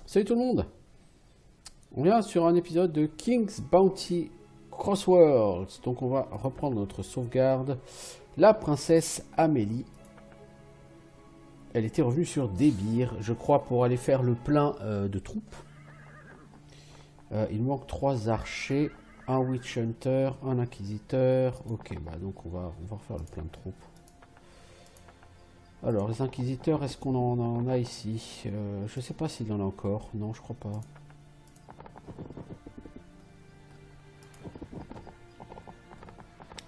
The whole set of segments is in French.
Salut tout le monde. On vient sur un épisode de King's Bounty Crosswords. Donc on va reprendre notre sauvegarde. La princesse Amélie. Elle était revenue sur Débir, je crois, pour aller faire le plein de troupes. Il manque 3 archers, un Witch Hunter, un Inquisiteur. Ok, bah donc on va refaire le plein de troupes. Alors, les inquisiteurs, est-ce qu'on en a ici? Je sais pas s'il y en a encore. Non, je crois pas.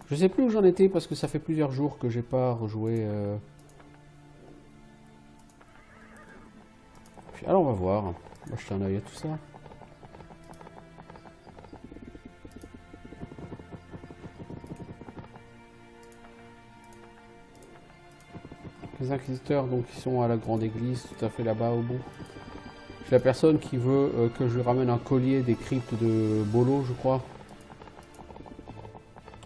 Je sais plus où j'en étais parce que ça fait plusieurs jours que j'ai pas rejoué. Alors, on va voir. On va jeter un œil à tout ça. Les inquisiteurs, donc, ils sont à la grande église, tout à fait là-bas au bout. J'ai la personne qui veut que je lui ramène un collier des cryptes de Bolo, je crois.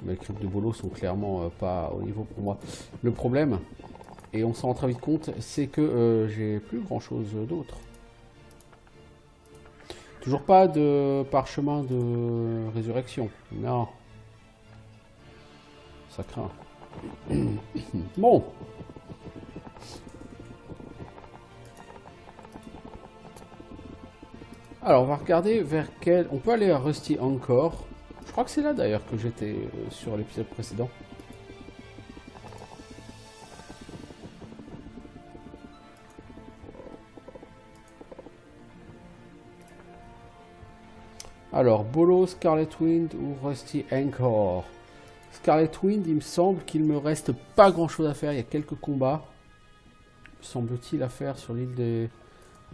Mais les cryptes de Bolo sont clairement pas au niveau pour moi. Le problème, et on s'en rend très vite compte, c'est que j'ai plus grand chose d'autre. Toujours pas de parchemin de résurrection. Non. Ça craint. Bon. Alors, on va regarder vers quel... On peut aller à Rusty encore. Je crois que c'est là, d'ailleurs, que j'étais sur l'épisode précédent. Alors, Bolo, Scarlet Wind ou Rusty Anchor. Scarlet Wind, il me semble qu'il me reste pas grand-chose à faire. Il y a quelques combats, semble-t-il, à faire sur l'île des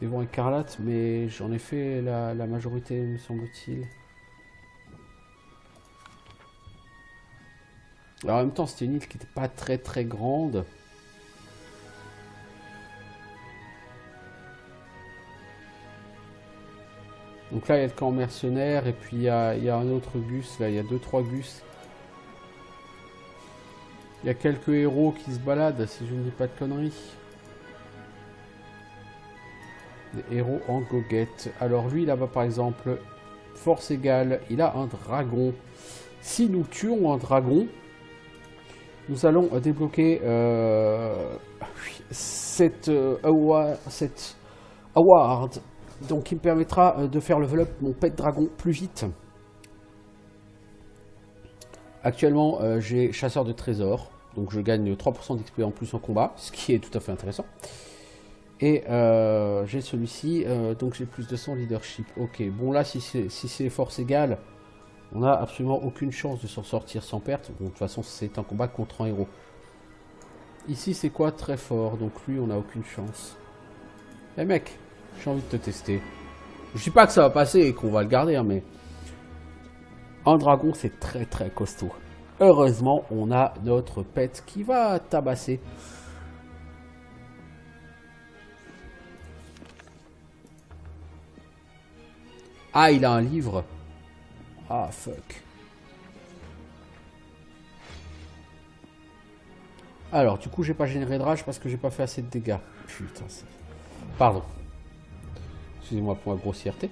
Vents Écarlates, mais j'en ai fait la majorité, me semble-t-il. Alors, en même temps, c'était une île qui n'était pas très grande. Donc là, il y a le camp mercenaire, et puis il y a un autre Gus, là, il y a 2-3 Gus. Il y a quelques héros qui se baladent, si je ne dis pas de conneries. Des héros en goguette. Alors lui, là-bas, par exemple, force égale, il a un dragon. Si nous tuons un dragon, nous allons débloquer cette award. Donc il me permettra de faire level up mon pet dragon plus vite. Actuellement, j'ai chasseur de trésors. Donc je gagne 3% d'XP en plus en combat, ce qui est tout à fait intéressant. Et j'ai celui-ci, donc j'ai plus de 100 leadership. Ok, bon là, si c'est force égale, on n'a absolument aucune chance de s'en sortir sans perte. Bon, de toute façon, c'est un combat contre un héros. Ici, c'est quoi? Très fort, donc lui, on n'a aucune chance. Eh mec, j'ai envie de te tester. Je dis pas que ça va passer et qu'on va le garder, hein, mais... Un dragon, c'est très costaud. Heureusement, on a notre pet qui va tabasser. Ah, il a un livre. Ah, fuck. Alors, du coup, j'ai pas généré de rage parce que j'ai pas fait assez de dégâts. Putain, c'est... Pardon. Excusez-moi pour ma grossièreté.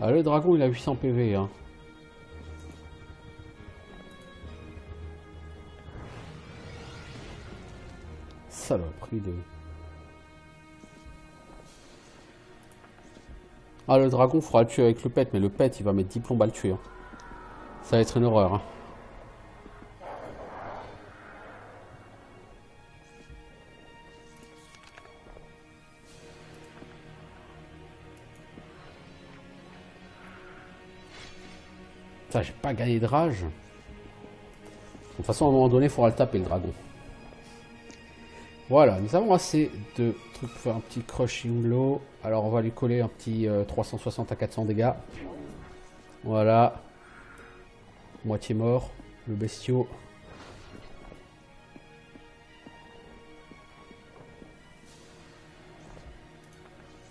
Ah, le dragon, il a 800 PV, hein. Saloperie de... Ah, le dragon, faudra le tuer avec le pet, mais le pet, il va mettre 10 plombs à le tuer. Hein. Ça va être une horreur. Hein. Ça, j'ai pas gagné de rage. De toute façon, à un moment donné, il faudra le taper, le dragon. Voilà, nous avons assez de trucs pour faire un petit crushing blow. Alors, on va lui coller un petit 360 à 400 dégâts. Voilà. Moitié mort, le bestiau.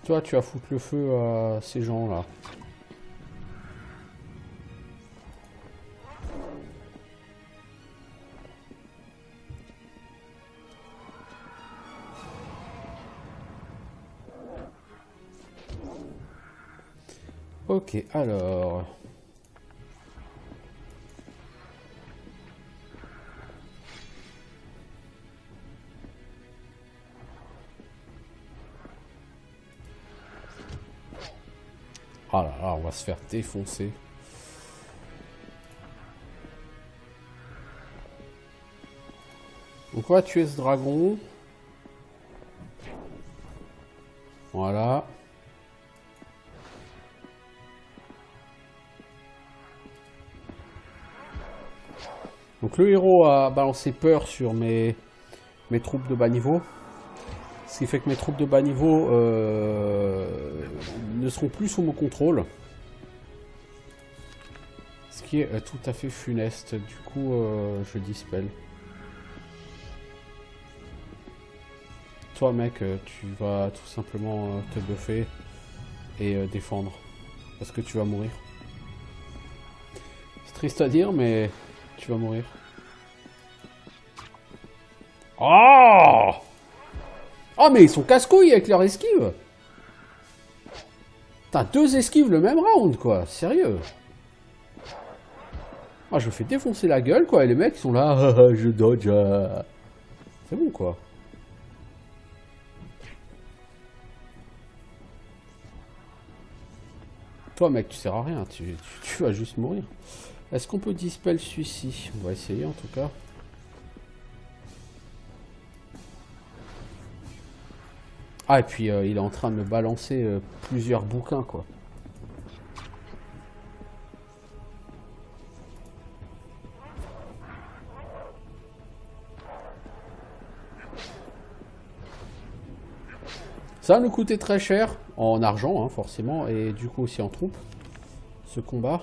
Toi, tu vas foutre le feu à ces gens-là. Ok, alors... Ah là là, on va se faire défoncer. Donc on va tuer ce dragon. Voilà. Donc le héros a balancé peur sur mes troupes de bas niveau. Ce qui fait que mes troupes de bas niveau ne seront plus sous mon contrôle. Ce qui est tout à fait funeste. Du coup, je dispel. Toi, mec, tu vas tout simplement te buffer et défendre. Parce que tu vas mourir. C'est triste à dire, mais tu vas mourir. Oh! Oh, mais ils sont casse-couilles avec leur esquive! T'as 2 esquives le même round, quoi. Sérieux. Ah, je me fais défoncer la gueule, quoi. Et les mecs, ils sont là. Je dodge. C'est bon, quoi. Toi, mec, tu sers à rien. Tu vas juste mourir. Est-ce qu'on peut dispel celui-ci? On va essayer, en tout cas. Ah, et puis il est en train de me balancer plusieurs bouquins, quoi. Ça va nous coûter très cher, en argent, hein, forcément, et du coup aussi en troupes, ce combat.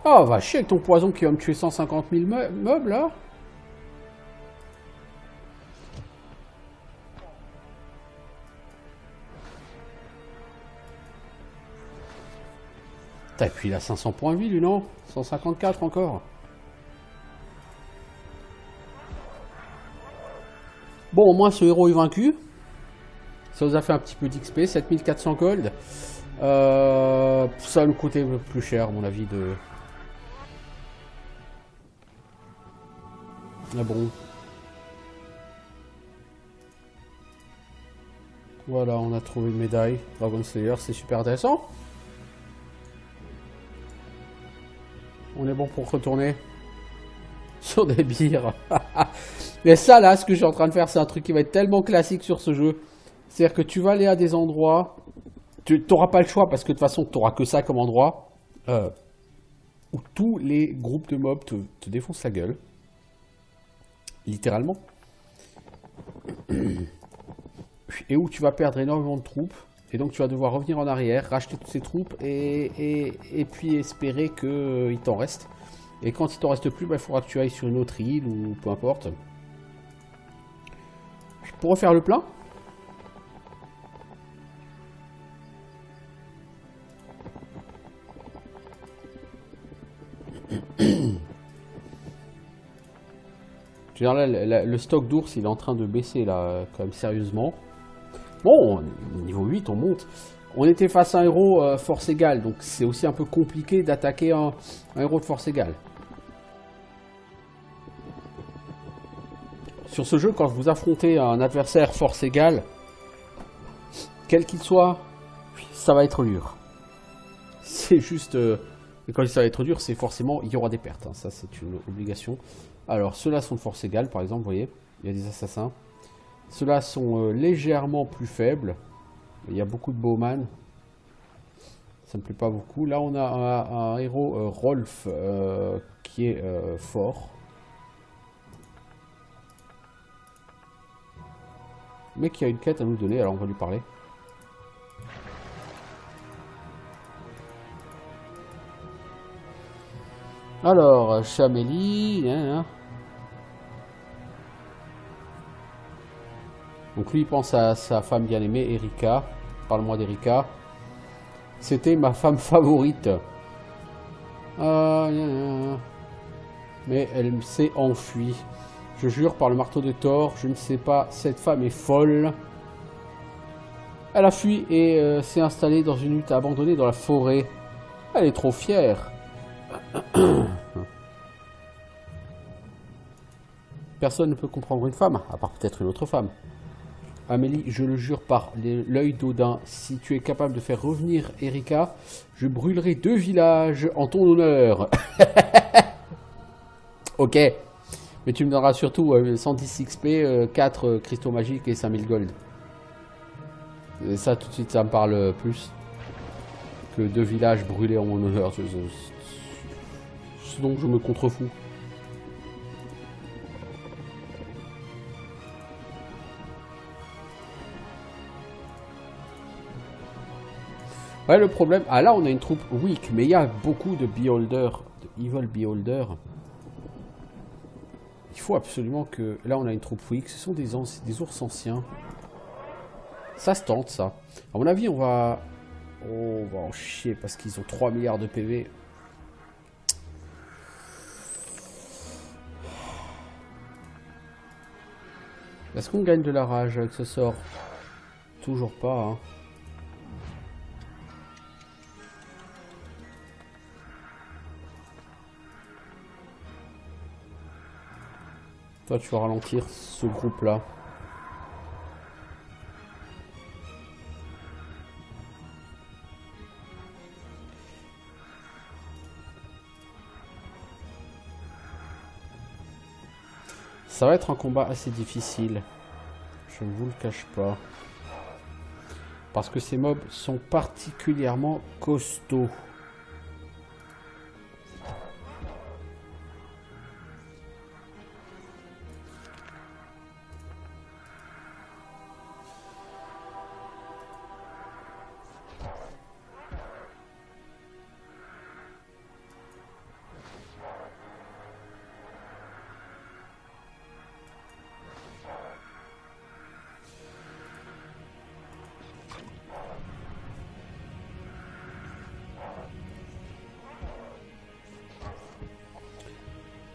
Oh, va chier avec ton poison qui va me tuer 150 000 meubles, là. T'as puis il a 500 points de vie, lui, non? 154 encore. Bon, au moins, ce héros est vaincu. Ça nous a fait un petit peu d'XP, 7400 gold. Ça va nous coûter plus cher, à mon avis, de... Ah bon. Voilà, on a trouvé une médaille. Dragon Slayer, c'est super intéressant. On est bon pour retourner sur des bières. Mais ça, là, ce que je suis en train de faire, c'est un truc qui va être tellement classique sur ce jeu. C'est-à-dire que tu vas aller à des endroits... Tu n'auras pas le choix, parce que de toute façon, tu n'auras que ça comme endroit. Où tous les groupes de mobs te défoncent la gueule. Littéralement. Et où tu vas perdre énormément de troupes. Et donc tu vas devoir revenir en arrière, racheter toutes ces troupes et puis espérer qu'il t'en reste. Et quand il t'en reste plus, bah, il faudra que tu ailles sur une autre île ou peu importe. Pour refaire le plein. Là, le stock d'ours, il est en train de baisser là, quand même sérieusement. Bon, niveau 8, on monte. On était face à un héros force égale, donc c'est aussi un peu compliqué d'attaquer un héros de force égale. Sur ce jeu, quand vous affrontez un adversaire force égale, quel qu'il soit, ça va être dur. C'est juste... et quand ça va être dur, c'est forcément... Il y aura des pertes, hein, ça c'est une obligation. Alors, ceux-là sont de force égale, par exemple, vous voyez, il y a des assassins. Ceux-là sont légèrement plus faibles. Il y a beaucoup de bowman. Ça me plaît pas beaucoup. Là, on a un héros Rolf qui est fort. Mais qui a une quête à nous donner, alors on va lui parler. Alors, Chamélie. Donc lui, il pense à sa femme bien-aimée, Erika. Parle-moi d'Erika. C'était ma femme favorite. Mais elle s'est enfuie. Je jure par le marteau de Thor, je ne sais pas, cette femme est folle. Elle a fui et s'est installée dans une hutte abandonnée dans la forêt. Elle est trop fière. Personne ne peut comprendre une femme, à part peut-être une autre femme. Amélie, je le jure par l'œil d'Odin, si tu es capable de faire revenir Erika, je brûlerai 2 villages en ton honneur. Ok. Mais tu me donneras surtout 110 XP, 4 cristaux magiques et 5000 gold. Et ça, tout de suite, ça me parle plus que 2 villages brûlés en mon honneur. Sinon, je me contrefous. Ouais, le problème... Ah, là, on a une troupe weak, mais il y a beaucoup de beholders, de evil beholders. Il faut absolument que... Là, on a une troupe weak. Ce sont des ours anciens. Ça se tente, ça. À mon avis, on va... Oh, on va en chier parce qu'ils ont 3 milliards de PV. Est-ce qu'on gagne de la rage avec ce sort? Toujours pas, hein. Toi, tu vas ralentir ce groupe-là. Ça va être un combat assez difficile. Je ne vous le cache pas. Parce que ces mobs sont particulièrement costauds.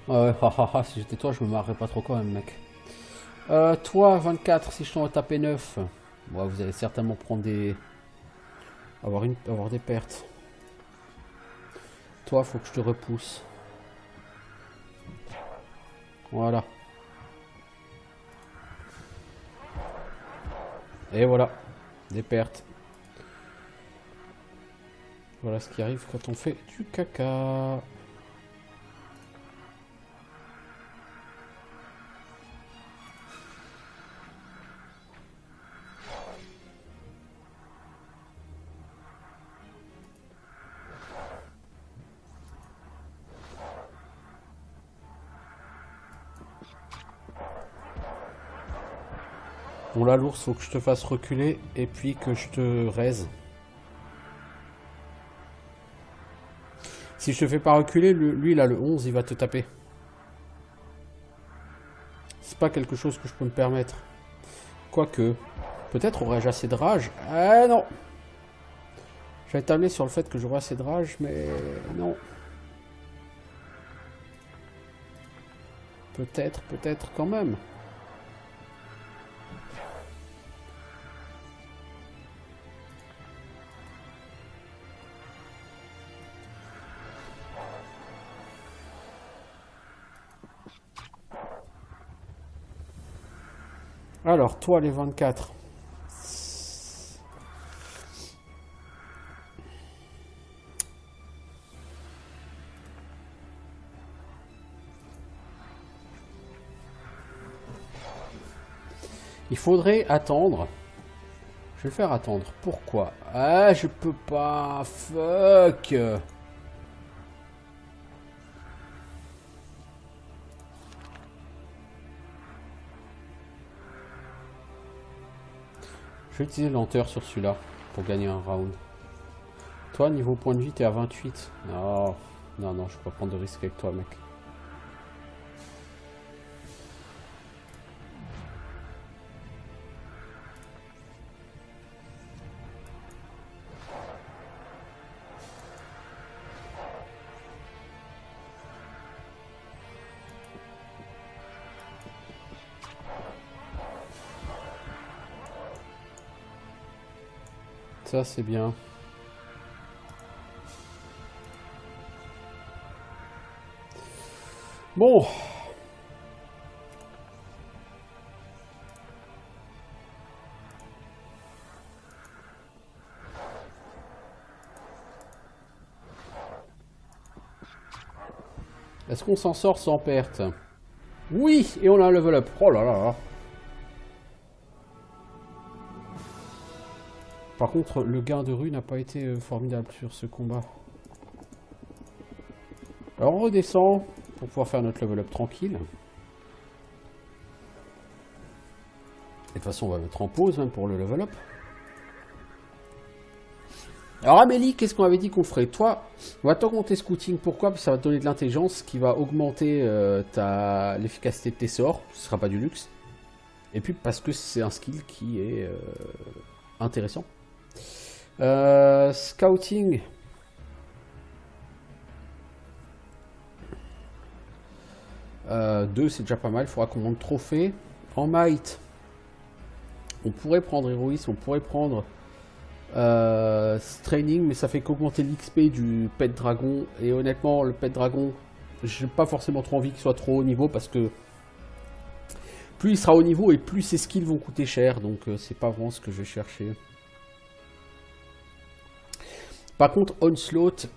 Ouais, hahaha, si j'étais toi, je me marrerais pas trop quand même, mec. Toi, 24, si je t'en taper 9. Ouais, vous allez certainement prendre des... avoir des pertes. Toi, faut que je te repousse. Voilà. Et voilà. Des pertes. Voilà ce qui arrive quand on fait du caca. Bon là l'ours faut que je te fasse reculer et puis que je te raise. Si je te fais pas reculer, lui il a le 11, il va te taper. C'est pas quelque chose que je peux me permettre. Quoique, peut-être aurais-je assez de rage. Ah non. J'avais tablé sur le fait que j'aurais assez de rage, mais non. Peut-être quand même. Alors, toi, les 24. Il faudrait attendre. vais le faire attendre. Pourquoi? Ah, je peux pas. Fuck. Je vais utiliser lenteur sur celui-là pour gagner un round. Toi, niveau point de vie, t'es à 28. Non, non, non, je peux pas prendre de risque avec toi, mec. Ça, c'est bien. Bon. Est-ce qu'on s'en sort sans perte? Oui, et on a un level up. Oh là là. Par contre, le gain de rue n'a pas été formidable sur ce combat. Alors on redescend pour pouvoir faire notre level up tranquille. Et de toute façon, on va mettre en pause même pour le level up. Alors Amélie, qu'est-ce qu'on avait dit qu'on ferait? Toi, on va t'augmenter scouting. Pourquoi? Parce que ça va te donner de l'intelligence qui va augmenter l'efficacité de tes sorts. Ce ne sera pas du luxe. Et puis parce que c'est un skill qui est intéressant. Scouting. Deux, c'est déjà pas mal. Il faudra qu'on monte trophée. En might, on pourrait prendre héroïsme, on pourrait prendre training, mais ça fait qu'augmenter l'XP du pet dragon. Et honnêtement, le pet dragon, j'ai pas forcément trop envie qu'il soit trop haut niveau parce que plus il sera haut niveau et plus ses skills vont coûter cher. Donc c'est pas vraiment ce que je vais chercher. Par contre, Onslaught,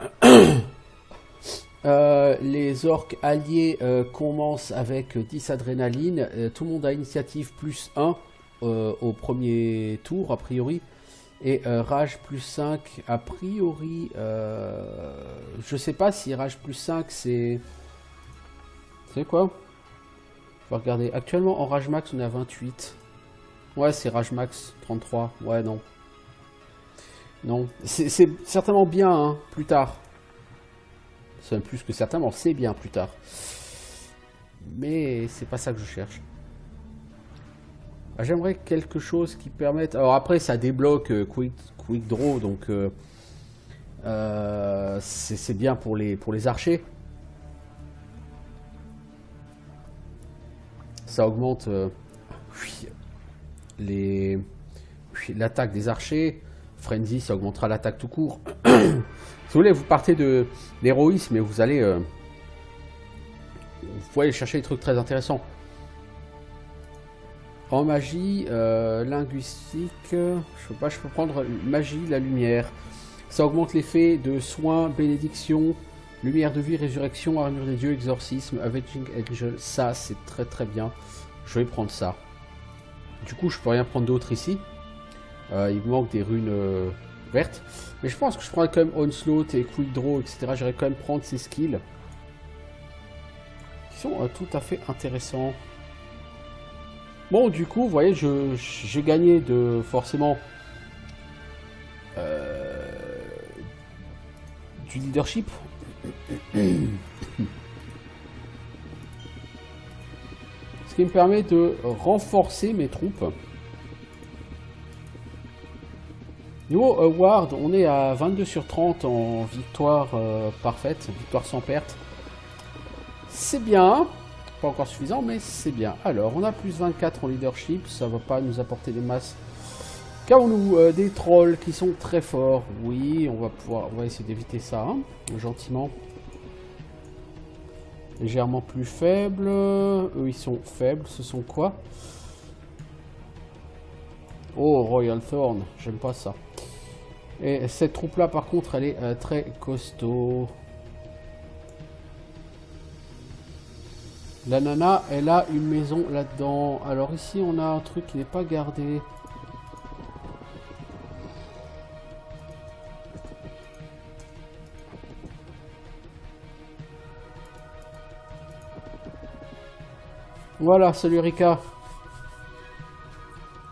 les orques alliés commencent avec 10 adrénaline. Tout le monde a initiative plus 1 au premier tour, a priori. Et rage plus 5, a priori. Je sais pas si rage plus 5, c'est. C'est quoi? On va regarder. Actuellement, en rage max, on est à 28. Ouais, c'est rage max 33. Ouais, non. Non. C'est certainement bien, hein, plus tard. C'est plus que certainement, c'est bien plus tard. Mais c'est pas ça que je cherche. J'aimerais quelque chose qui permette... Alors après, ça débloque quick draw, donc c'est bien pour les archers. Ça augmente l'attaque des archers. Frenzy, ça augmentera l'attaque tout court. Si vous voulez, vous partez de l'héroïsme et vous allez... vous pouvez aller chercher des trucs très intéressants. En magie, linguistique, je peux prendre magie, la lumière. Ça augmente l'effet de soins, bénédiction, lumière de vie, résurrection, armure des dieux, exorcisme, avenging angel. Ça, c'est très très bien. Je vais prendre ça. Du coup, je peux rien prendre d'autre ici. Il me manque des runes vertes. Mais je pense que je prendrais quand même Onslaught et Quick Draw, etc. J'irais quand même prendre ces skills. Qui sont tout à fait intéressants. Bon, du coup, vous voyez, j'ai gagné de forcément du leadership. Ce qui me permet de renforcer mes troupes. Niveau award, on est à 22 sur 30 en victoire parfaite, victoire sans perte. C'est bien. Pas encore suffisant, mais c'est bien. Alors, on a plus 24 en leadership. Ça va pas nous apporter des masses. Qu'avons-nous des trolls qui sont très forts. Oui, on va essayer d'éviter ça, hein, gentiment. Légèrement plus faibles. Eux, ils sont faibles. Ce sont quoi? Oh, Royal Thorn. J'aime pas ça. Et cette troupe-là, par contre, elle est très costaud. La nana, elle a une maison là-dedans. Alors ici, on a un truc qui n'est pas gardé. Voilà, salut Rika.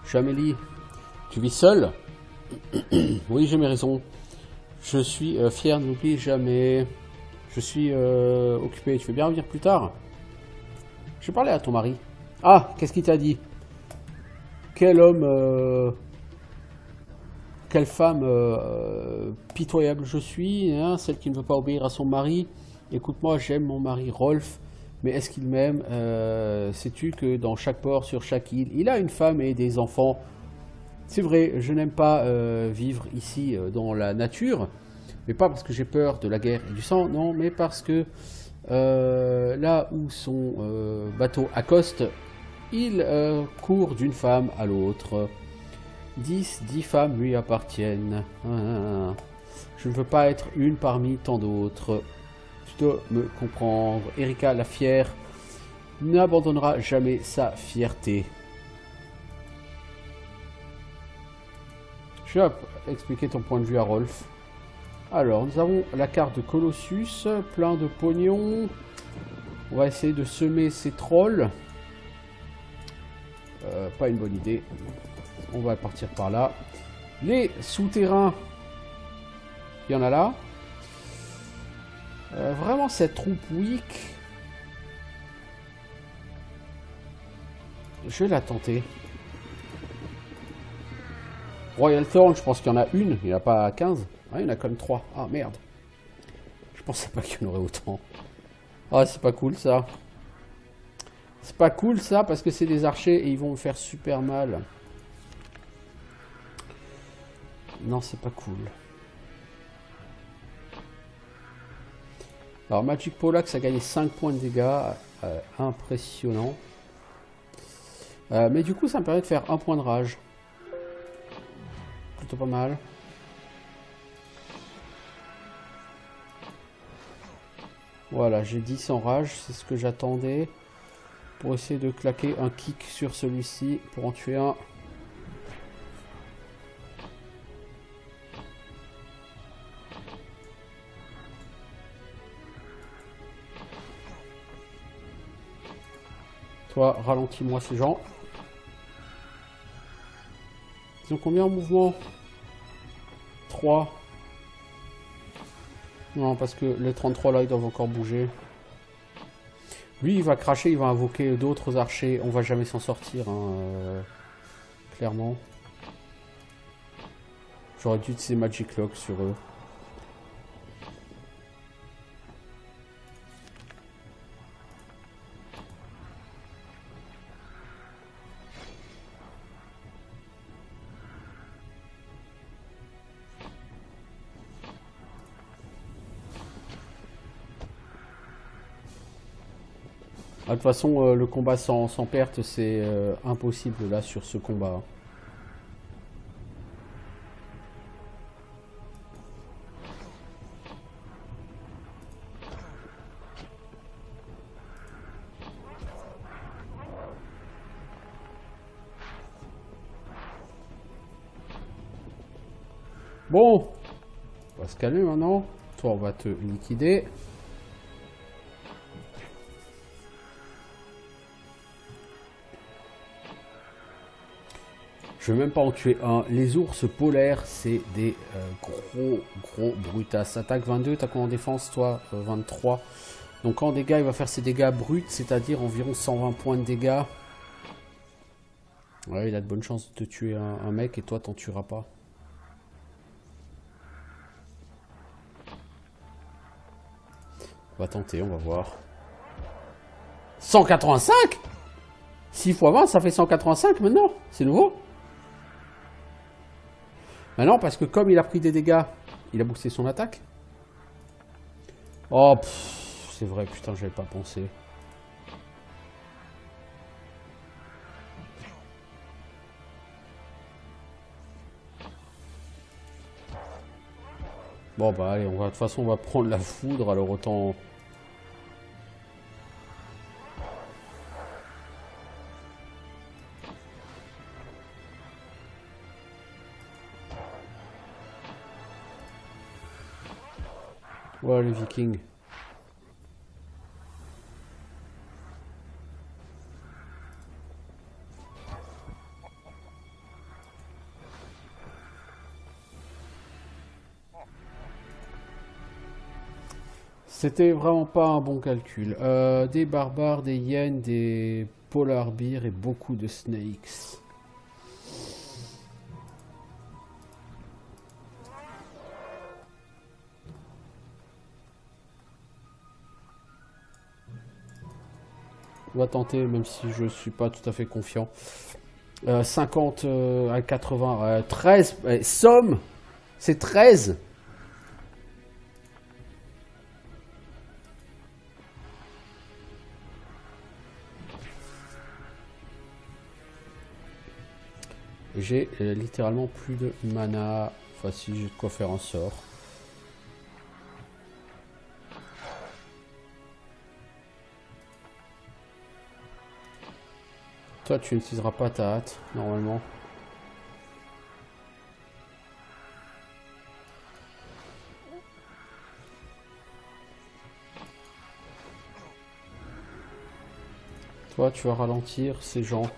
Je suis Amélie. Tu vis seule? Oui, j'ai mes raisons. Je suis fier, n'oublie jamais. Je suis occupé. Tu veux bien revenir plus tard? Je vais parler à ton mari. Ah, qu'est-ce qu'il t'a dit? Quel homme... quelle femme pitoyable je suis, hein, celle qui ne veut pas obéir à son mari. Écoute-moi, j'aime mon mari Rolf, mais est-ce qu'il m'aime? Sais-tu que dans chaque port, sur chaque île, il a une femme et des enfants? C'est vrai, je n'aime pas vivre ici dans la nature, mais pas parce que j'ai peur de la guerre et du sang, non, mais parce que là où son bateau accoste, il court d'une femme à l'autre. 10 femmes lui appartiennent. Je ne veux pas être une parmi tant d'autres. Tu dois me comprendre. Erika la fière n'abandonnera jamais sa fierté. Je vais expliquer ton point de vue à Rolf. Alors, nous avons la carte de Colossus, plein de pognon. On va essayer de semer ces trolls. Pas une bonne idée. On va partir par là. Les souterrains. Il y en a là. Vraiment cette troupe weak. Je vais la tenter. Royal Thorn, je pense qu'il y en a une. Il n'y en a pas 15. Ah, il y en a quand même 3. Ah merde. Je pensais pas qu'il y en aurait autant. Ah, c'est pas cool ça. C'est pas cool ça parce que c'est des archers et ils vont me faire super mal. Non, c'est pas cool. Alors, Magic Pollax a gagné 5 points de dégâts. Impressionnant. Mais du coup, ça me permet de faire 1 point de rage. Plutôt pas mal. Voilà, j'ai 10 en rage. C'est ce que j'attendais. Pour essayer de claquer un kick sur celui-ci. Pour en tuer un. Toi, ralentis-moi ces gens. Ils ont combien en mouvement? 3. Non, parce que les 33 là, ils doivent encore bouger. Lui, il va cracher, il va invoquer d'autres archers. On va jamais s'en sortir, hein, clairement. J'aurais dû utiliser Magic Lock sur eux. De toute façon, le combat sans perte, c'est impossible là sur ce combat. Bon, on va se calmer maintenant. Toi, on va te liquider. Je vais même pas en tuer un. Les ours polaires, c'est des gros brutasses. Attaque 22, t'as quoi en défense toi? 23. Donc en dégâts, il va faire ses dégâts bruts, c'est-à-dire environ 120 points de dégâts. Ouais, il a de bonnes chances de te tuer un mec et toi, t'en tueras pas. On va tenter, on va voir. 185 6 x 20, ça fait 185 maintenant. C'est nouveau. Maintenant, parce que comme il a pris des dégâts, il a boosté son attaque. Oh, c'est vrai, putain, j'avais pas pensé. Bon, bah allez, de toute façon, on va prendre la foudre, alors autant... Voilà les Vikings. C'était vraiment pas un bon calcul. Des barbares, des hyènes, des polar bears et beaucoup de snakes. On va tenter, même si je suis pas tout à fait confiant. 50 à 80, 13, somme, c'est 13. J'ai littéralement plus de mana. Enfin, si j'ai de quoi faire un sort. Toi, tu n'utiliseras pas ta hâte, normalement. Toi, tu vas ralentir ces gens.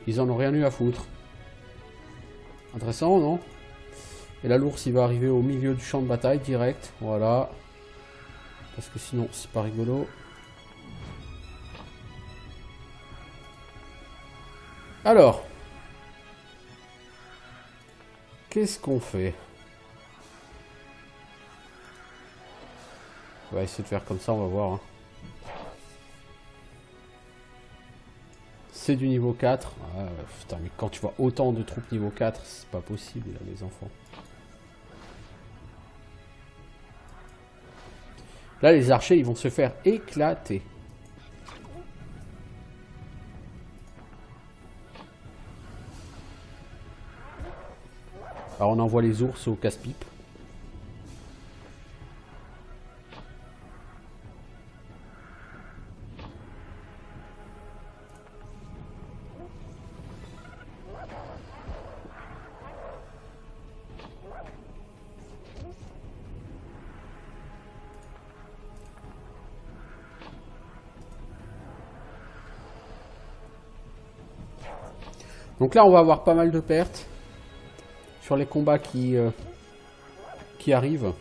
Ils en ont rien eu à foutre. Intéressant, non? Et là, l'ours, il va arriver au milieu du champ de bataille, direct. Voilà. Parce que sinon, c'est pas rigolo. Alors. Qu'est-ce qu'on fait? On va essayer de faire comme ça, on va voir. Hein. C'est du niveau 4. Ah, putain, mais quand tu vois autant de troupes niveau 4, c'est pas possible, là, les enfants. Là, les archers, ils vont se faire éclater. Alors, on envoie les ours au casse-pipe. Donc là, on va avoir pas mal de pertes sur les combats qui arrivent.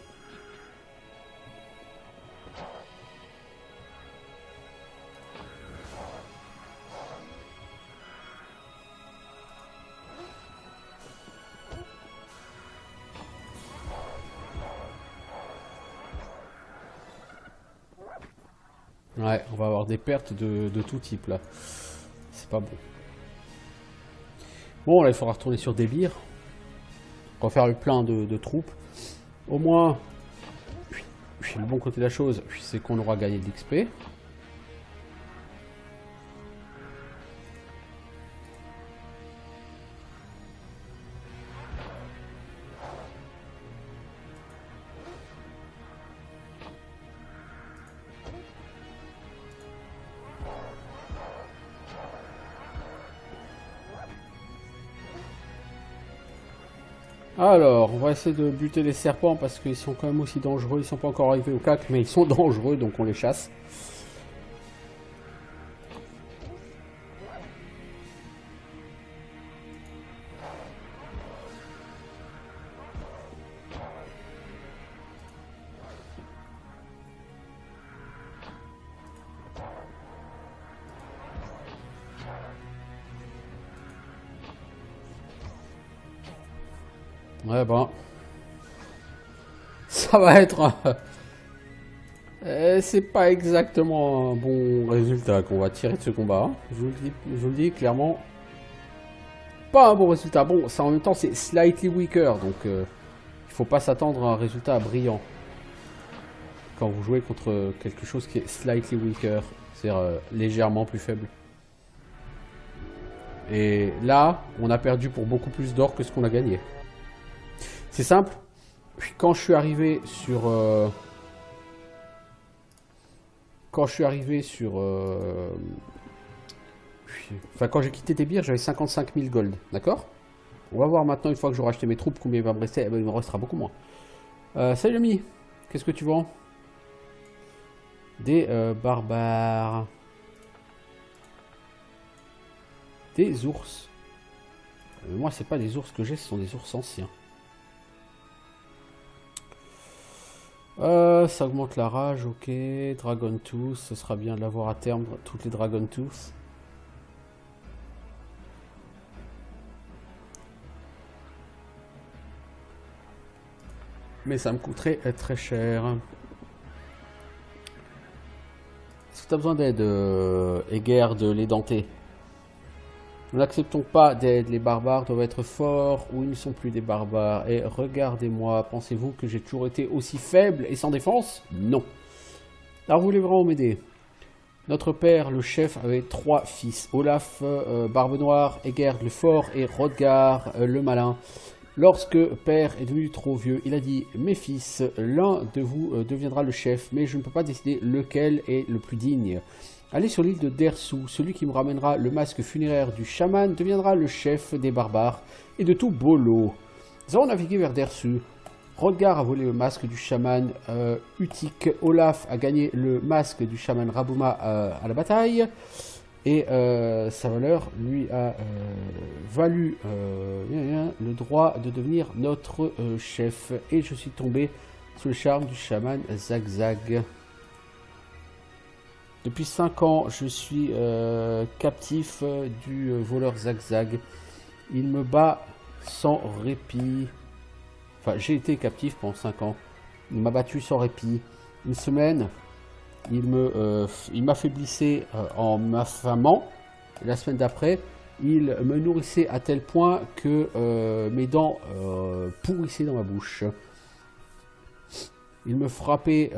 Ouais, on va avoir des pertes de tout type là. C'est pas bon. Bon, là, il faudra retourner sur des birs. On va faire le plein de troupes. Au moins, le bon côté de la chose, c'est qu'on aura gagné de l'XP. Alors, on va essayer de buter les serpents parce qu'ils sont quand même aussi dangereux. Ils sont pas encore arrivés au cac, mais ils sont dangereux, donc on les chasse. Ouais, bon. Ça va être... c'est pas exactement un bon résultat qu'on va tirer de ce combat. Hein. Je vous le dis clairement. Pas un bon résultat. Bon, ça en même temps, c'est slightly weaker. Donc, il faut pas s'attendre à un résultat brillant. Quand vous jouez contre quelque chose qui est slightly weaker. C'est-à-dire légèrement plus faible. Et là, on a perdu pour beaucoup plus d'or que ce qu'on a gagné. C'est simple. Quand je suis arrivé sur... Quand je suis arrivé sur... Enfin, quand j'ai quitté Tébir, j'avais 55 000 gold. D'accord? On va voir maintenant, une fois que j'aurai acheté mes troupes, combien il va me rester. Eh ben, il me restera beaucoup moins. Salut ami. Qu'est-ce que tu vends? Des barbares. Des ours. Moi, c'est pas des ours que j'ai, ce sont des ours anciens. Ça augmente la rage, ok. Dragon Tooth, ce sera bien de l'avoir à terme, toutes les Dragon Tooth. Mais ça me coûterait très cher. Est-ce que tu as besoin d'aide, Aegaire de l'édenté? Nous n'acceptons pas d'aide, les barbares doivent être forts ou ils ne sont plus des barbares. Et regardez-moi, pensez-vous que j'ai toujours été aussi faible et sans défense? Non. Alors vous voulez vraiment m'aider? Notre père, le chef, avait 3 fils. Olaf, Barbe Noire, Aegaire le fort et Hrothgar, le malin. Lorsque père est devenu trop vieux, il a dit: mes fils, l'un de vous deviendra le chef, mais je ne peux pas décider lequel est le plus digne. Allez sur l'île de Dersu, celui qui me ramènera le masque funéraire du chaman deviendra le chef des barbares et de tout Bolo. Nous avons navigué vers Dersu. Hrothgar a volé le masque du chaman Utik. Olaf a gagné le masque du chaman Rabuma à la bataille. Et sa valeur lui a valu le droit de devenir notre chef. Et je suis tombé sous le charme du chaman Zagzag. Depuis 5 ans, je suis captif du voleur Zagzag. Il me bat sans répit. Enfin, j'ai été captif pendant 5 ans. Il m'a battu sans répit. Une semaine, il m'affaiblissait en m'affamant. La semaine d'après, il me nourrissait à tel point que mes dents pourrissaient dans ma bouche. Il me frappait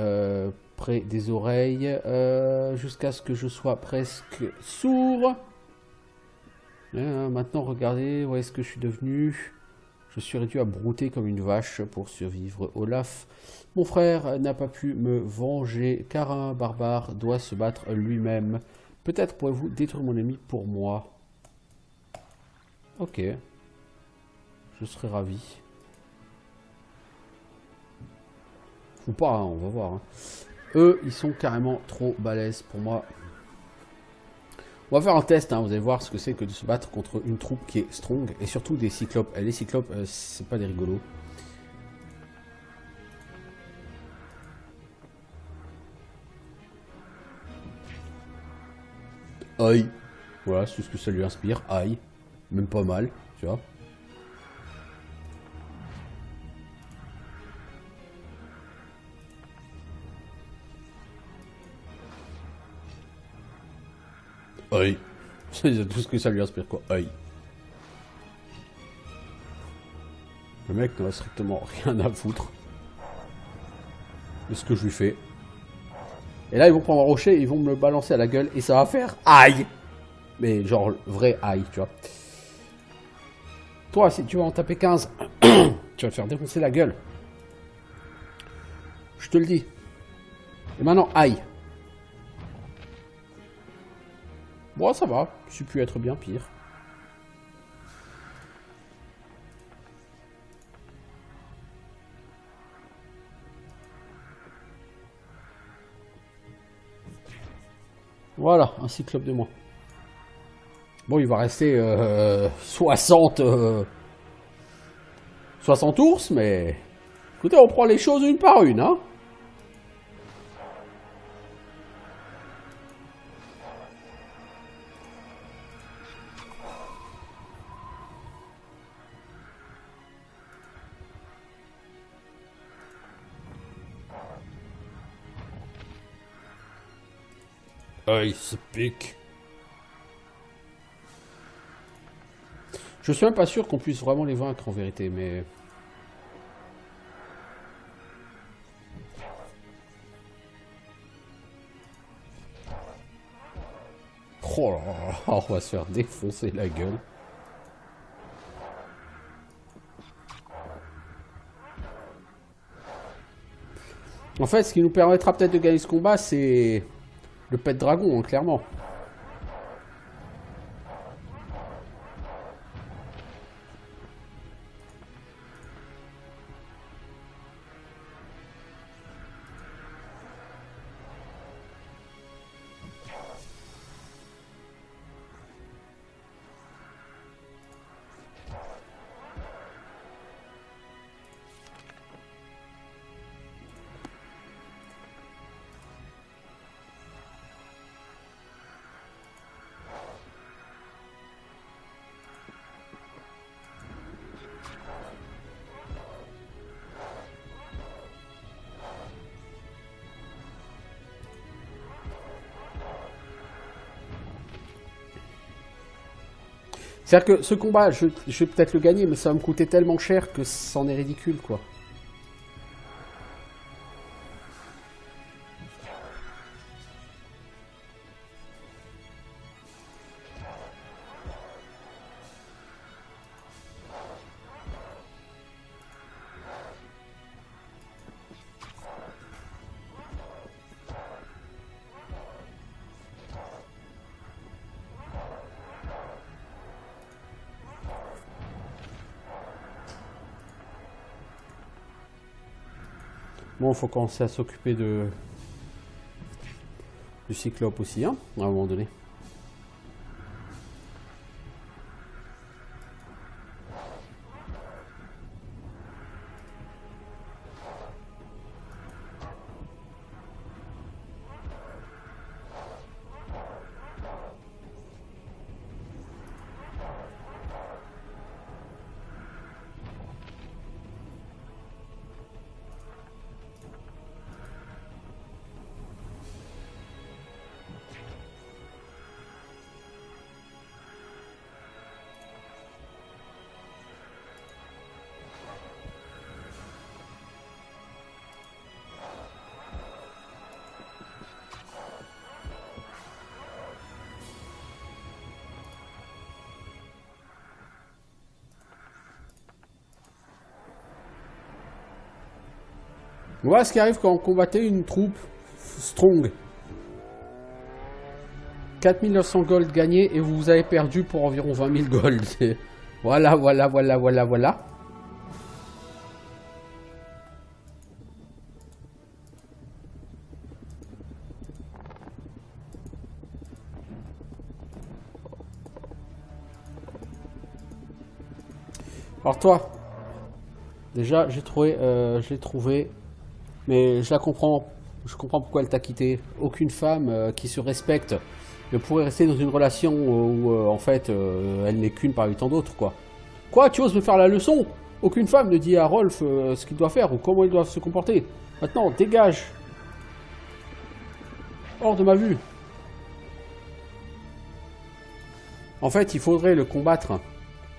près des oreilles jusqu'à ce que je sois presque sourd. Maintenant, regardez, où est-ce que je suis devenu? Je suis réduit à brouter comme une vache pour survivre. Olaf, mon frère, n'a pas pu me venger car un barbare doit se battre lui-même. Peut-être pourrez-vous détruire mon ennemi pour moi. Ok. Je serais ravi. Ou pas, hein, on va voir. Hein. Eux, ils sont carrément trop balèzes pour moi. On va faire un test, hein, vous allez voir ce que c'est que de se battre contre une troupe qui est strong. Et surtout des cyclopes. Et les cyclopes, c'est pas des rigolos. Aïe. Voilà, c'est tout ce que ça lui inspire. Aïe. Même pas mal, tu vois. Aïe. C'est tout ce que ça lui inspire, quoi. Aïe. Le mec n'a strictement rien à foutre de ce que je lui fais. Et là, ils vont prendre un rocher, ils vont me le balancer à la gueule et ça va faire aïe. Mais genre, vrai aïe, tu vois. Toi, si tu vas en taper 15, tu vas te faire défoncer la gueule. Je te le dis. Et maintenant, aïe. Bon, ça va. J'ai pu être bien pire. Voilà, un cyclope de moins. Bon, il va rester 60 ours, mais... Écoutez, on prend les choses une par une, hein. Aïe, ce pique. Je suis même pas sûr qu'on puisse vraiment les vaincre en vérité, mais... Oh là là, on va se faire défoncer la gueule. En fait, ce qui nous permettra peut-être de gagner ce combat, c'est le pet dragon, hein, clairement. C'est-à-dire que ce combat, je vais peut-être le gagner, mais ça va me coûter tellement cher que c'en est ridicule, quoi. Bon, il faut commencer à s'occuper du cyclope aussi, hein, à un moment donné. Voilà ce qui arrive quand on combattait une troupe strong. 4900 gold gagnés et vous avez perdu pour environ 20 000 gold. Voilà. Alors toi, déjà je l'ai trouvé, mais je la comprends. Je comprends pourquoi elle t'a quitté. Aucune femme qui se respecte ne pourrait rester dans une relation où en fait elle n'est qu'une parmi tant d'autres, quoi. Quoi, tu oses me faire la leçon? Aucune femme ne dit à Rolf ce qu'il doit faire ou comment il doit se comporter. Maintenant, dégage. Hors de ma vue. En fait, il faudrait le combattre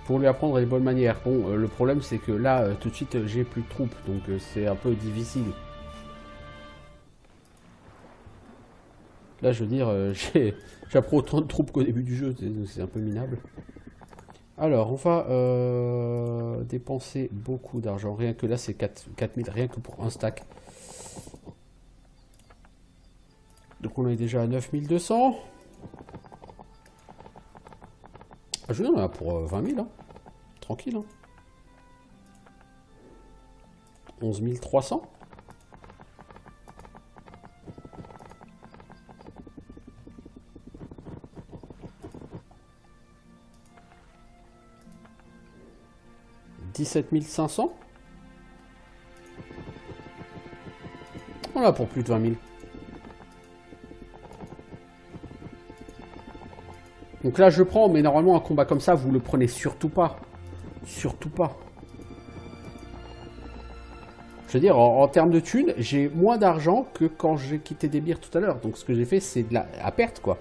pour lui apprendre les bonnes manières. Bon, le problème c'est que là, tout de suite, j'ai plus de troupes, donc c'est un peu difficile. Là, je veux dire, j'ai appris autant de troupes qu'au début du jeu, c'est un peu minable. Alors, on va dépenser beaucoup d'argent. Rien que là, c'est 4000, rien que pour un stack. Donc, on est déjà à 9200. Ah, je veux dire, on en a pour 20 000, hein. Tranquille, hein. 11 300. « 17 500 ». On a pour plus de 20 000. Donc là, je prends, mais normalement, un combat comme ça, vous le prenez surtout pas. Surtout pas. Je veux dire, en termes de thunes, j'ai moins d'argent que quand j'ai quitté des bières tout à l'heure. Donc ce que j'ai fait, c'est de la à perte, quoi.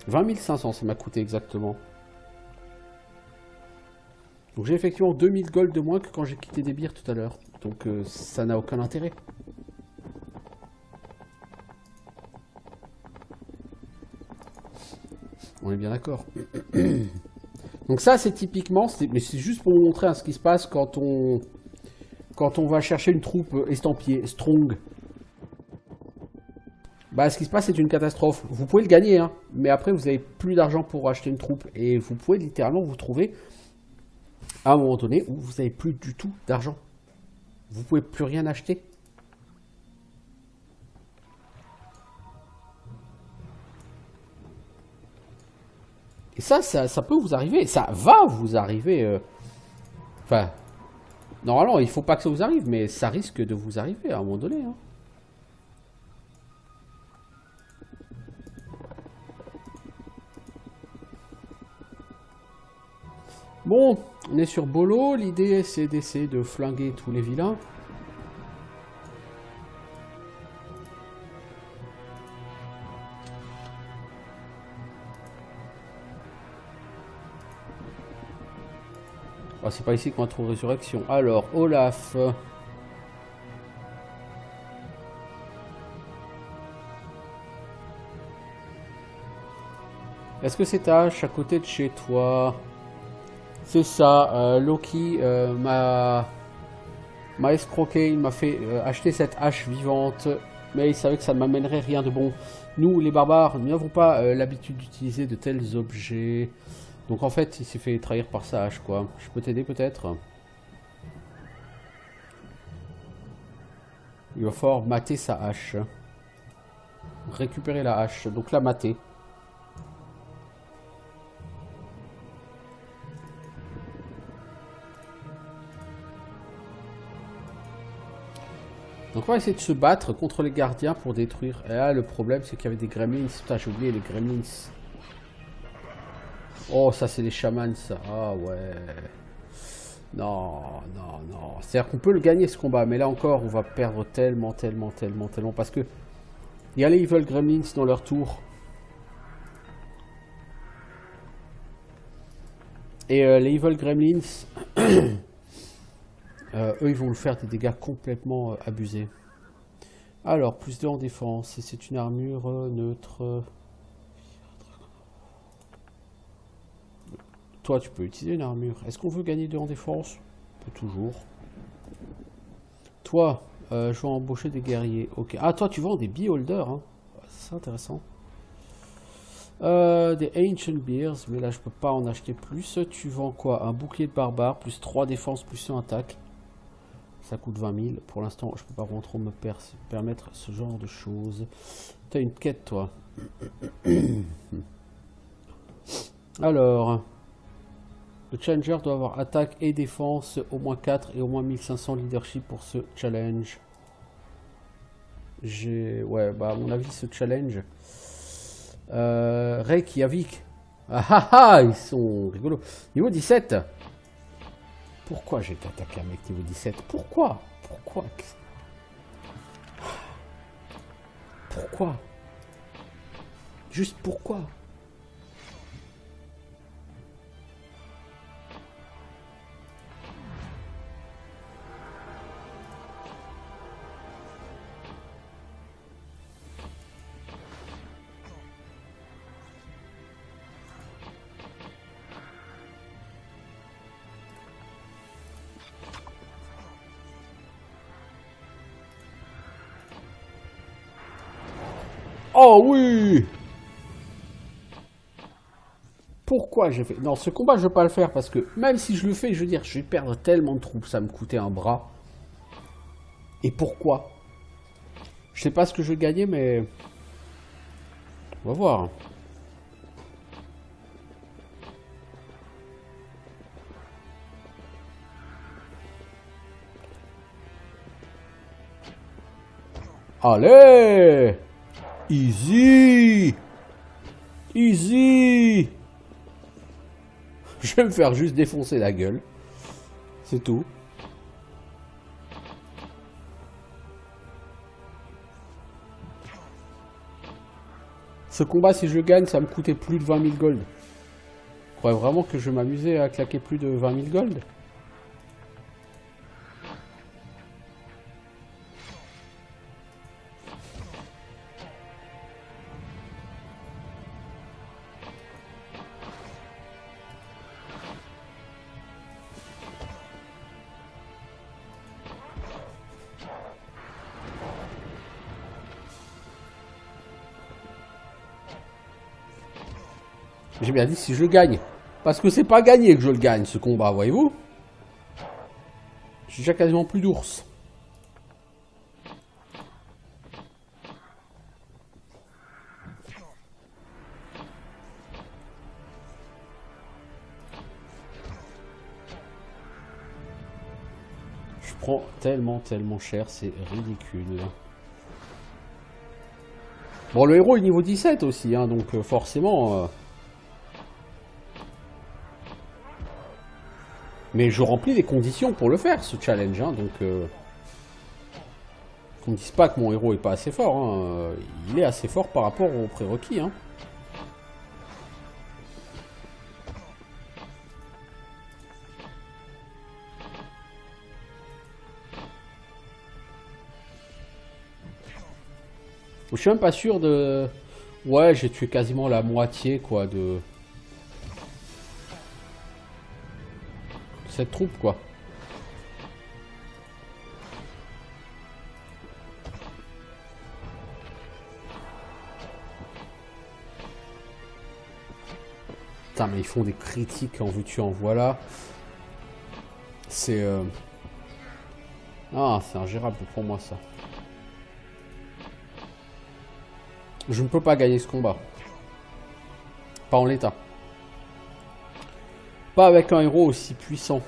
20 500, ça m'a coûté exactement. Donc j'ai effectivement 2000 gold de moins que quand j'ai quitté des bières tout à l'heure. Donc ça n'a aucun intérêt. On est bien d'accord. Donc ça c'est typiquement, mais c'est juste pour vous montrer hein, ce qui se passe quand on va chercher une troupe estampillée, strong. Bah ce qui se passe c'est une catastrophe. Vous pouvez le gagner, hein, mais après vous avez plus d'argent pour acheter une troupe. Et vous pouvez littéralement vous trouver à un moment donné où vous n'avez plus du tout d'argent. Vous pouvez plus rien acheter. Et ça peut vous arriver. Ça va vous arriver. Enfin, normalement, il faut pas que ça vous arrive, mais ça risque de vous arriver à un moment donné. Hein. Bon, on est sur Bolo. L'idée, c'est d'essayer de flinguer tous les vilains. Ah, c'est pas ici qu'on va trouver résurrection. Alors, Olaf. Est-ce que c'est ta hache à côté de chez toi? C'est ça, Loki m'a escroqué, il m'a fait acheter cette hache vivante, mais il savait que ça ne m'amènerait rien de bon. Nous, les barbares, nous n'avons pas l'habitude d'utiliser de tels objets. Donc en fait, il s'est fait trahir par sa hache, quoi. Je peux t'aider peut-être? Il va falloir mater sa hache. Récupérer la hache, donc la mater. Donc on va essayer de se battre contre les gardiens pour détruire. Et là le problème c'est qu'il y avait des gremlins. Putain j'ai oublié les gremlins. Oh ça c'est les chamans ça. Ah ouais. Non, non, non. C'est-à-dire qu'on peut le gagner ce combat. Mais là encore on va perdre tellement parce que il y a les Evil Gremlins dans leur tour. Et les Evil Gremlins... eux, ils vont nous faire des dégâts complètement abusés. Alors, plus 2 en défense. Et c'est une armure neutre. Toi, tu peux utiliser une armure. Est-ce qu'on veut gagner 2 en défense? On peut toujours. Toi, je vais embaucher des guerriers. Ok. Ah, toi, tu vends des beholders. Hein. C'est intéressant. Des Ancient Beers. Mais là, je peux pas en acheter plus. Tu vends quoi? Un bouclier de barbare. Plus 3 défense, plus 1 attaque. Ça coûte 20 000. Pour l'instant, je peux pas vraiment trop me permettre ce genre de choses. T'as une quête, toi. Alors, le challenger doit avoir attaque et défense au moins 4 et au moins 1500 leadership pour ce challenge. Ouais, bah à mon avis, ce challenge. Reykjavik. Ah ah ah, ils sont rigolos. Niveau 17. Pourquoi j'ai été attaqué un mec niveau 17? Pourquoi? Pourquoi? Juste pourquoi? Oh oui! Pourquoi j'ai fait... Non, ce combat, je ne vais pas le faire parce que même si je le fais, je veux dire, je vais perdre tellement de troupes, ça me coûtait un bras. Et pourquoi? Je sais pas ce que je vais gagner, mais... On va voir. Allez! Easy! Easy! Je vais me faire juste défoncer la gueule. C'est tout. Ce combat, si je gagne, ça me coûtait plus de 20 000 gold. Vous croyez vraiment que je vais m'amuser à claquer plus de 20 000 gold? J'ai bien dit si je gagne. Parce que c'est pas gagné que je le gagne ce combat, voyez-vous. J'ai déjà quasiment plus d'ours. Je prends tellement cher, c'est ridicule. Bon, le héros est niveau 17 aussi, hein, donc forcément... Mais je remplis les conditions pour le faire, ce challenge, hein, donc... Qu'on ne dise pas que mon héros est pas assez fort, hein. Il est assez fort par rapport aux prérequis, hein. Je suis même pas sûr de... Ouais, j'ai tué quasiment la moitié, quoi, de... cette troupe, quoi. Putain, mais ils font des critiques en veux-tu en voilà. C'est... Ah, c'est ingérable pour moi, ça. Je ne peux pas gagner ce combat. Pas en l'état. Pas avec un héros aussi puissant.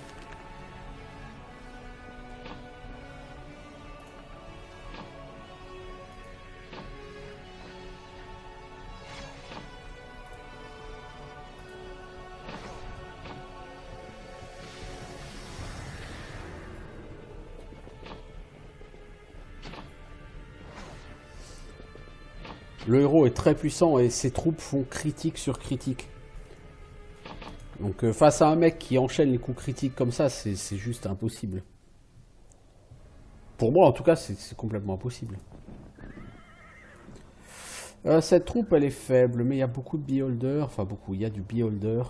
Le héros est très puissant et ses troupes font critique sur critique. Donc face à un mec qui enchaîne les coups critiques comme ça, c'est juste impossible. Pour moi en tout cas, c'est complètement impossible. Cette troupe elle est faible, mais il y a beaucoup de beholder. Enfin beaucoup, il y a du beholder.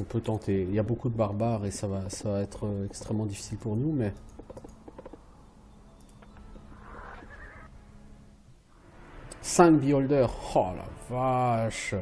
On peut tenter. Il y a beaucoup de barbares et ça va être extrêmement difficile pour nous, mais... « 5 beholders. Oh la vache.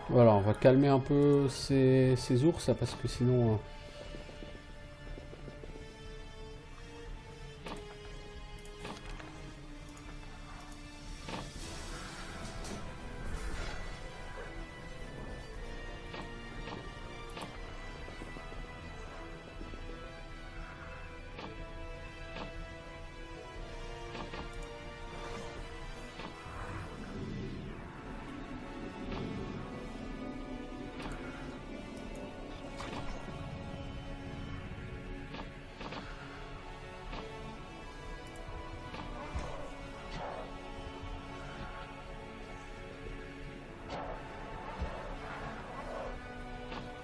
Voilà, on va calmer un peu ces ours, parce que sinon...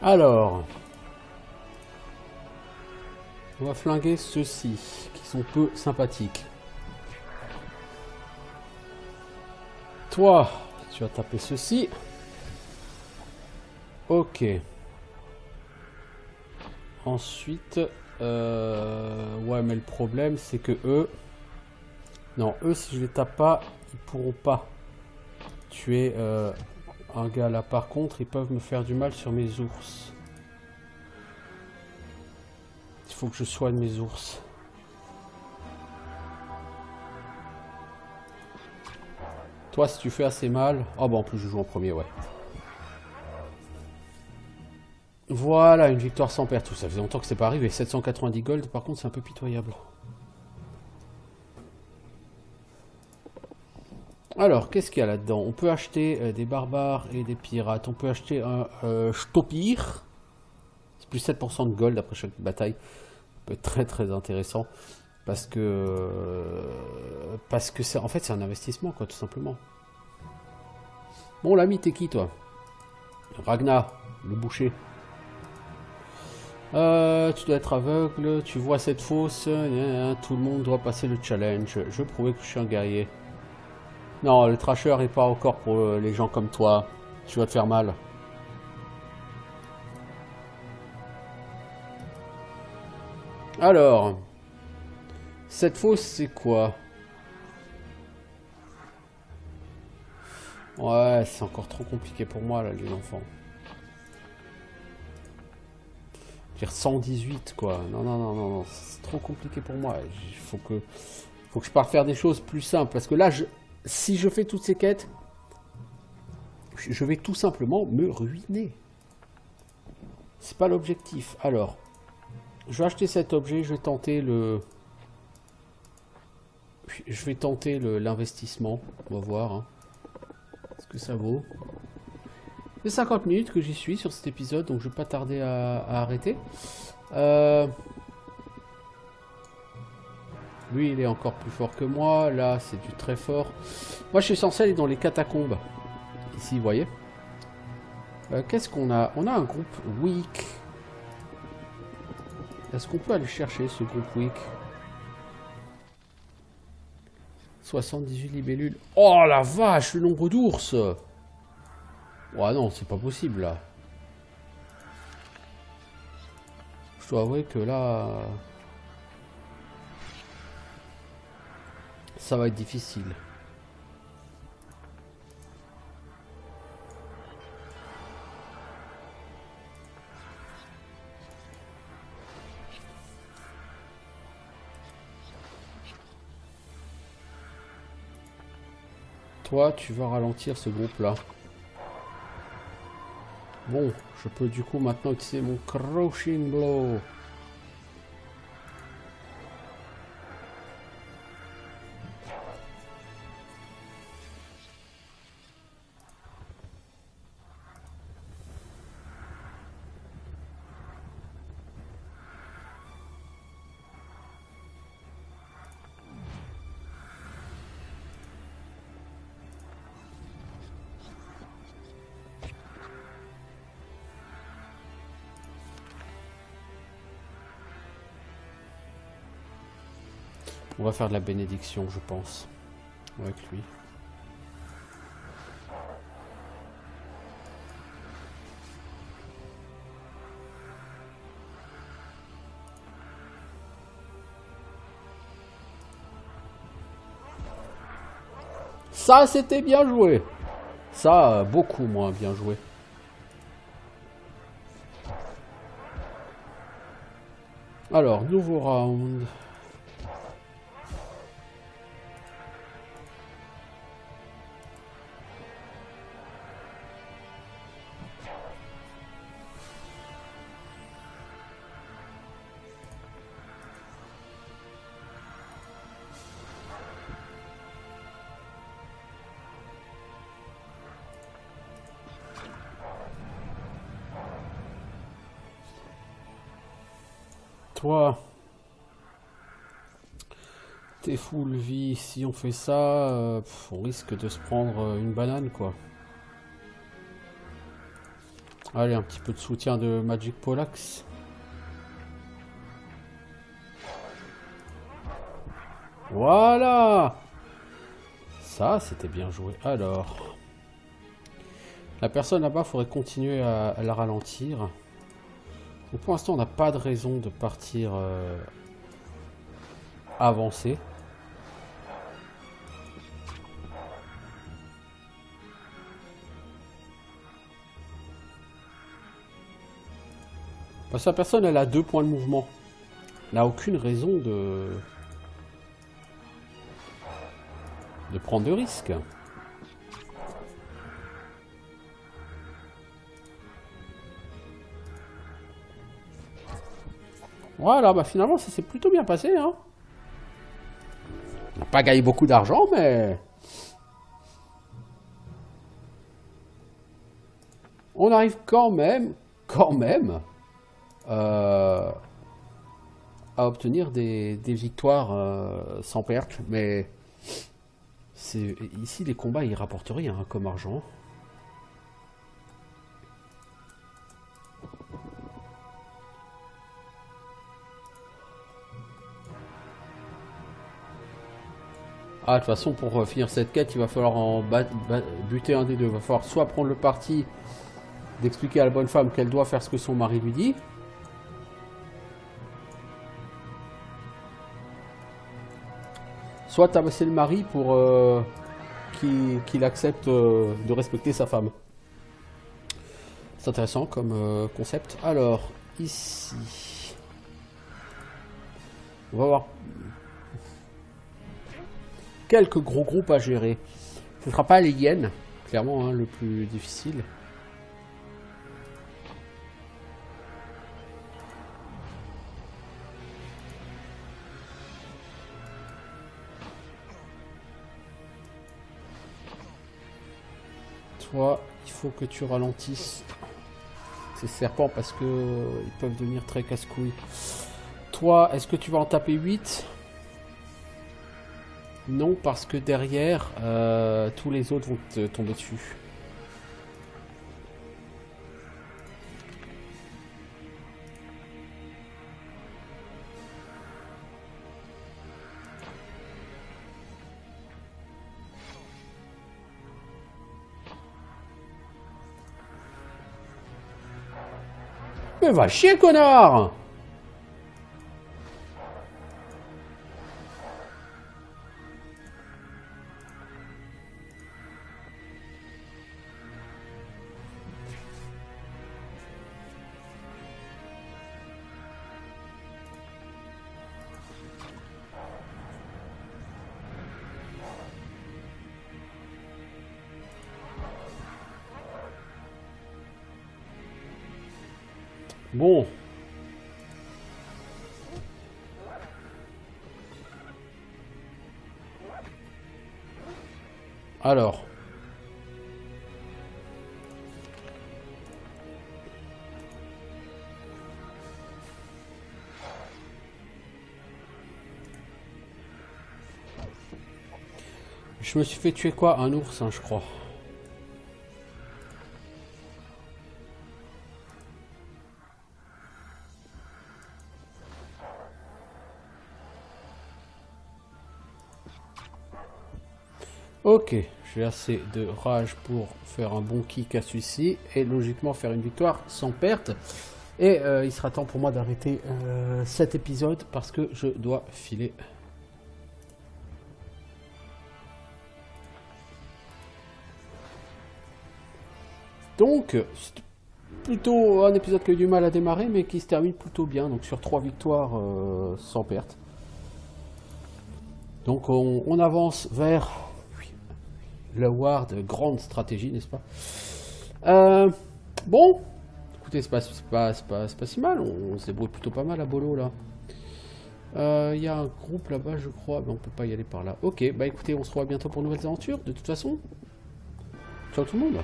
Alors, on va flinguer ceux-ci, qui sont peu sympathiques. Toi, tu vas taper ceci. Ok. Ensuite, ouais, mais le problème, c'est que eux... Non, eux, si je les tape pas, ils pourront pas tuer... un gars là, par contre, ils peuvent me faire du mal sur mes ours. Il faut que je soigne mes ours. Toi, si tu fais assez mal... Oh, bah en plus, je joue en premier, ouais. Voilà, une victoire sans perte. Ça faisait longtemps que c'est pas arrivé. 790 gold, par contre, c'est un peu pitoyable. Alors, qu'est-ce qu'il y a là-dedans? On peut acheter des barbares et des pirates. On peut acheter un Stopir. C'est plus 7% de gold après chaque bataille. Ça peut être très très intéressant. Parce que c'est en fait c'est un investissement, quoi, tout simplement. Bon, l'ami, t'es qui, toi? Ragnar, le boucher. Tu dois être aveugle. Tu vois cette fosse. Tout le monde doit passer le challenge. Je veux prouver que je suis un guerrier. Non, le Thrasher n'est pas encore pour les gens comme toi. Tu vas te faire mal. Alors, cette fosse, c'est quoi? Ouais, c'est encore trop compliqué pour moi, là, les enfants. Je veux dire 118, quoi. Non, non, non, non, non. C'est trop compliqué pour moi. Il faut que je parte faire des choses plus simples. Parce que là, si je fais toutes ces quêtes, je vais tout simplement me ruiner. C'est pas l'objectif. Alors, je vais acheter cet objet, je vais tenter l'investissement. On va voir hein, ce que ça vaut. C'est 50 minutes que j'y suis sur cet épisode, donc je vais pas tarder à arrêter. Lui, il est encore plus fort que moi. Là, c'est du très fort. Moi, je suis censé aller dans les catacombes. Ici, vous voyez. Qu'est-ce qu'on a? On a un groupe weak. Est-ce qu'on peut aller chercher ce groupe weak? 78 libellules. Oh la vache, le nombre d'ours! Ouais, non, c'est pas possible là. Je dois avouer que là. Ça va être difficile. Toi, tu vas ralentir ce groupe-là. Bon, je peux du coup maintenant utiliser mon Crushing Blow. On va faire de la bénédiction, je pense, avec lui. Ça, c'était bien joué. Ça, beaucoup moins bien joué. Alors, nouveau round. Toi, t'es full vie. Si on fait ça, on risque de se prendre une banane, quoi. Allez, un petit peu de soutien de Magic Poleaxe. Voilà! Ça, c'était bien joué. Alors, la personne là-bas, faudrait continuer à la ralentir. Donc pour l'instant, on n'a pas de raison de partir avancer. Parce que la personne, elle a 2 points de mouvement. Elle n'a aucune raison de prendre de risques. Voilà, bah finalement, ça s'est plutôt bien passé, hein. On n'a pas gagné beaucoup d'argent, mais on arrive quand même, à obtenir des victoires sans perte. Mais ici, les combats, ils rapportent rien hein, comme argent. Ah, de toute façon, pour finir cette quête, il va falloir en buter un des deux. Il va falloir soit prendre le parti d'expliquer à la bonne femme qu'elle doit faire ce que son mari lui dit. Soit tabasser le mari pour qu'il accepte de respecter sa femme. C'est intéressant comme concept. Alors, ici... On va voir... quelques gros groupes à gérer. Ce ne sera pas les hyènes, clairement, hein, le plus difficile. Toi, il faut que tu ralentisses ces serpents parce que ils peuvent devenir très casse-couilles. Toi, est-ce que tu vas en taper 8? Non, parce que derrière, tous les autres vont te tomber dessus. Mais va chier, connard! Bon. Alors. Je me suis fait tuer quoi? Un ours, hein, je crois. Ok, j'ai assez de rage pour faire un bon kick à celui-ci et logiquement faire une victoire sans perte. Et il sera temps pour moi d'arrêter cet épisode parce que je dois filer. Donc, c'est plutôt un épisode qui a eu du mal à démarrer mais qui se termine plutôt bien. Donc sur 3 victoires sans perte. Donc on avance vers le Ward, grande stratégie, n'est-ce pas? Bon, écoutez, c'est pas si mal, on se débrouille plutôt pas mal à Bolo là. Il y a un groupe là-bas, je crois, mais on peut pas y aller par là. Ok, bah écoutez, on se revoit bientôt pour de nouvelles aventures, de toute façon. Ciao tout le monde.